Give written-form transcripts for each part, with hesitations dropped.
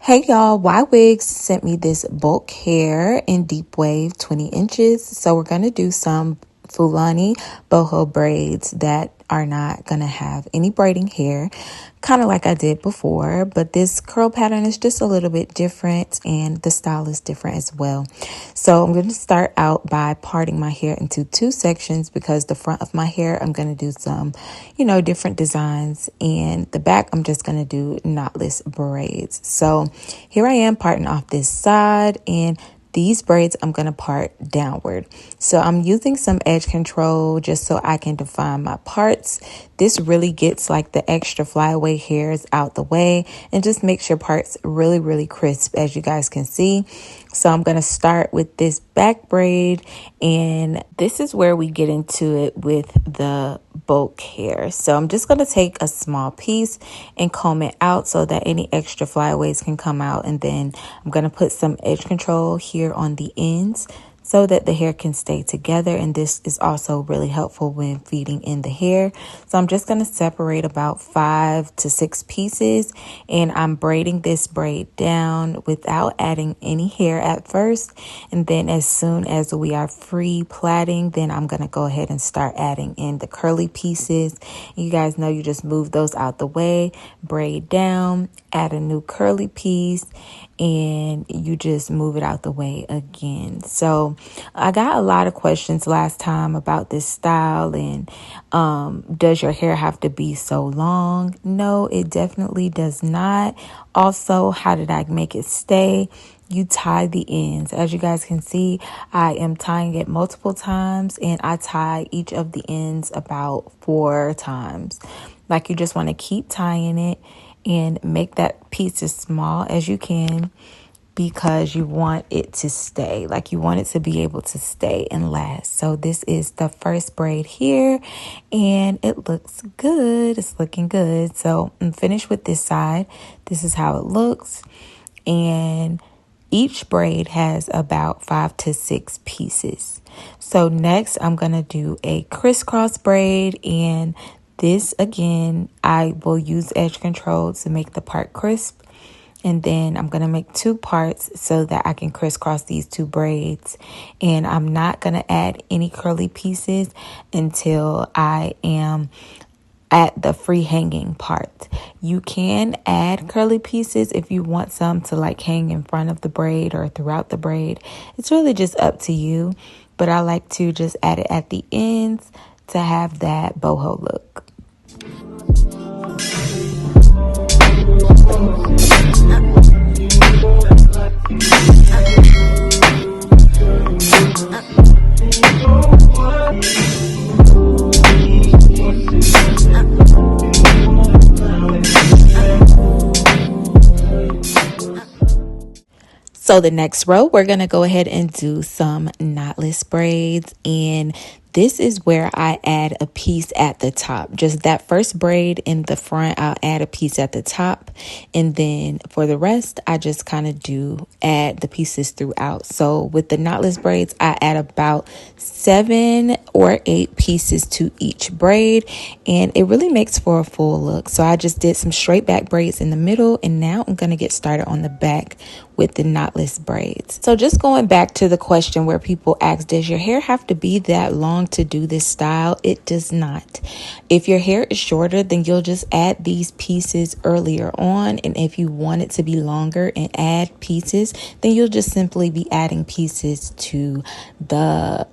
Hey y'all, YWigs sent me this bulk hair in deep wave 20 inches. So we're going to do some Fulani Boho braids that are not going to have any braiding hair, kind of like I did before, but this curl pattern is just a little bit different and the style is different as well. So I'm going to start out by parting my hair into two sections because the front of my hair, I'm going to do some, different designs, and the back, I'm just going to do knotless braids. So here I am parting off this side, and these braids I'm going to part downward. So I'm using some edge control just so I can define my parts. This really gets like the extra flyaway hairs out the way and just makes your parts really, really crisp, as you guys can see. So I'm going to start with this back braid, and this is where we get into it with the bulk hair. So I'm just going to take a small piece and comb it out so that any extra flyaways can come out, and then I'm going to put some edge control here on the ends so that the hair can stay together, and this is also really helpful when feeding in the hair. So I'm just going to separate about 5 to 6 pieces, and I'm braiding this braid down without adding any hair at first, and then as soon as we are free plaiting, then I'm going to go ahead and start adding in the curly pieces. You guys know you just move those out the way, braid down, add a new curly piece, and you just move it out the way again. So I got a lot of questions last time about this style and does your hair have to be so long? No, it definitely does not. Also, how did I make it stay? You tie the ends. As you guys can see, I am tying it multiple times, and I tie each of the ends about 4 times. Like, you just want to keep tying it and make that piece as small as you can because you want it to stay. Like, you want it to be able to stay and last. So this is the first braid here, and it looks good. It's looking good. So I'm finished with this side. This is how it looks. And each braid has about 5 to 6 pieces. So next I'm going to do a crisscross braid, and this again, I will use edge control to make the part crisp. And then I'm going to make 2 parts so that I can crisscross these 2 braids. And I'm not going to add any curly pieces until I am at the free hanging part. You can add curly pieces if you want some to like hang in front of the braid or throughout the braid. It's really just up to you. But I like to just add it at the ends to have that boho look. So the next row, we're going to go ahead and do some knotless braids, and this is where I add a piece at the top. Just that first braid in the front, I'll add a piece at the top. And then for the rest, I just kind of add the pieces throughout. So with the knotless braids, I add about 7 or 8 pieces to each braid. And it really makes for a full look. So I just did some straight back braids in the middle. And now I'm going to get started on the back with the knotless braids. So just going back to the question where people ask, does your hair have to be that long to do this style? It does not. If your hair is shorter, then you'll just add these pieces earlier on. And if you want it to be longer and add pieces, then you'll just simply be adding pieces to the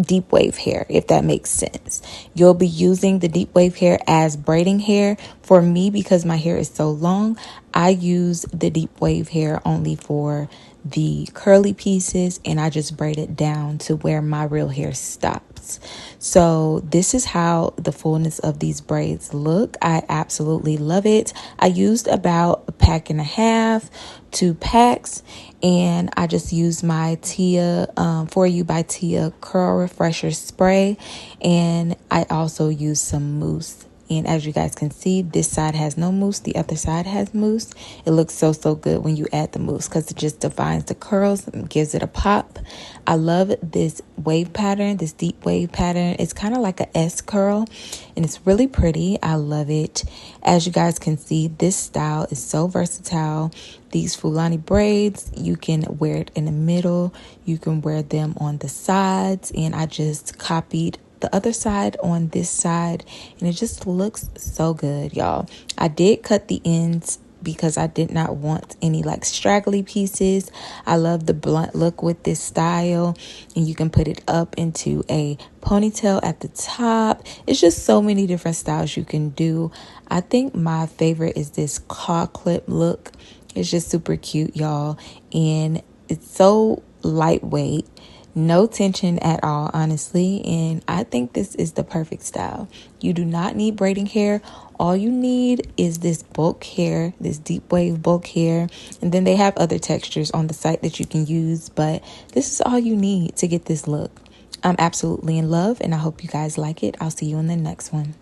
deep wave hair, if that makes sense. You'll be using the deep wave hair as braiding hair. For me, because my hair is so long, I use the deep wave hair only for the curly pieces, and I just braid it down to where my real hair stops. So this is how the fullness of these braids look. I absolutely love it. I used about 1.5 packs, 2 packs, and I just used my Tia For You by Tia Curl Refresher Spray, and I also used some mousse And as you guys can see, this side has no mousse, the other side has mousse. It looks so good when you add the mousse because it just defines the curls and gives it a pop. I love this wave pattern, this deep wave pattern. It's kind of like a S curl and it's really pretty. I love it. As you guys can see, this style is so versatile. These Fulani braids, you can wear it in the middle, you can wear them on the sides, and I just copied the other side on this side and it just looks so good, y'all. I did cut the ends because I did not want any like straggly pieces. I love the blunt look with this style, and you can put it up into a ponytail at the top. It's just so many different styles you can do. I think my favorite is this claw clip look. It's just super cute, y'all, and it's so lightweight. No tension at all, honestly, and I think this is the perfect style. You do not need braiding hair. All you need is this bulk hair, this deep wave bulk hair, and then they have other textures on the site that you can use, but this is all you need to get this look. I'm absolutely in love, and I hope you guys like it. I'll see you in the next one.